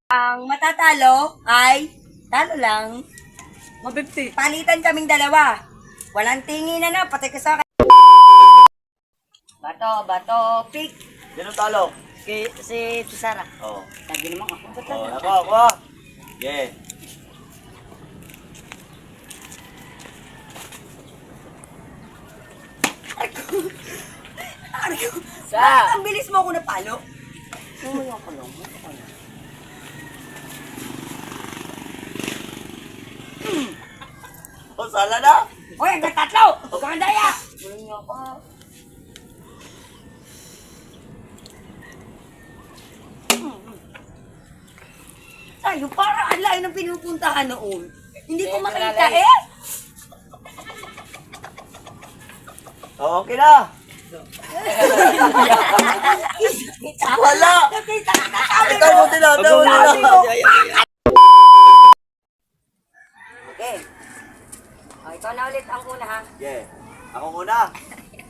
Ang matatalo ay talo lang. Mabigti. Palitan kaming dalawa. Walang tingin na, pati ka sa akin. Bato, pick. Sino talo? Si Sara. Oo. Lagi naman ako. Ba't Oo, lagi? ako. Yeah. Sa. Bakit ang bilis mo ako napalo? Umuwi ako lang. O, sala na. Hoy, hanggang tatlo! Huwag kang daya! Umuwi ako. Tayo, parang ang layo ng pinupuntahan noon. Hindi ko Eh, makita malalay. eh. O, okay na. Wala. Nakita kita, sabi Ito mo tinatawa Sabi nila. mo. Okay. O, ikaw na ulit ang una ha. Yeah. Ako muna.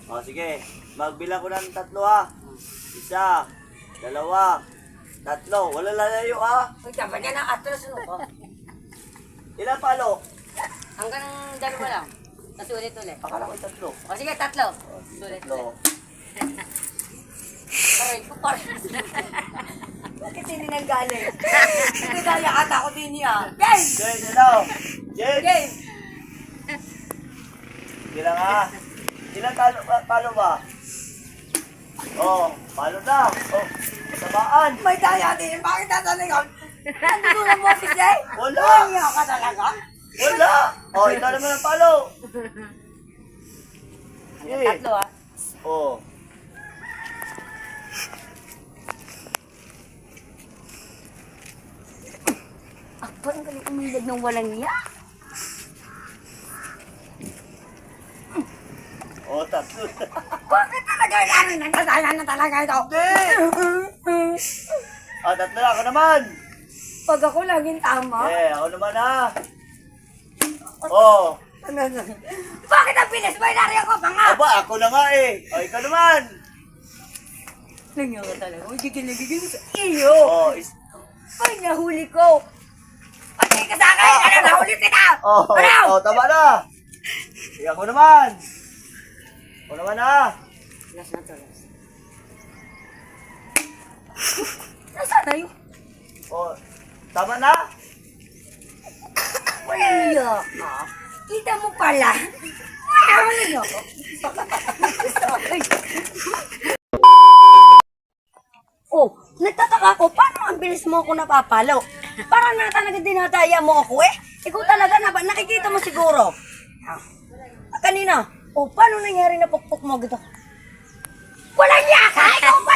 O, sige. Magbilang ko ng 3 ha. 1, 2, 3. Wala lalayo ha. Uy, dapat yan ang atlas no ko. Ilan palo? Hanggang dalawa lang. Tapos ulit-ulit. Akala ko 3. O sige, tatlo. Ulit-ulit. 3. Aray ko, parang... Bakit hindi nanggaling? Hindi gaya ata ko din niya. Game! Jen, ano? Jen! Game! Bilang ha. Ilan palo ba? Oh, palo na. Oh, sabaan. May daya din. Bakit natalagang? Nandito ko na mo si Jay? Wala. Kaya ka talaga? Wala. Oh, ito naman ang palo. Tatlo ah. Oh. Ako ang galing umilag ng walang niya. Oh, 3. Bakit talaga yan? Nagkasala na talaga ito. Ah, 3 na ako naman. Pag ako laging tama. Eh, ako naman ha. Oh. Bakit ang bilis mo? Ilari ako pa nga. Aba, ako na nga eh. Oh, ikaw naman. Nangyay ka talaga. Uy, gigil sa iyo. Oh, Ay, nahuli ko. Pati ka sa akin. Ano, nahuli kita. oh, Ano? oh, tama na. Sige, ako naman. Ako naman ha. Last na to, last. Nasaan na yun? Oh, tama na. Walang niya ka. Kita mo pala. Wala niya ako. Oh, nagtataka ako, paano ang bilis mo ako napapalo? Parang na talaga dinadaya mo ako eh. Ikaw talaga na ba? Nakikita mo siguro. Kanina, oh, paano nangyari na pukpok mo gito? Walang niya ka! Ikaw ba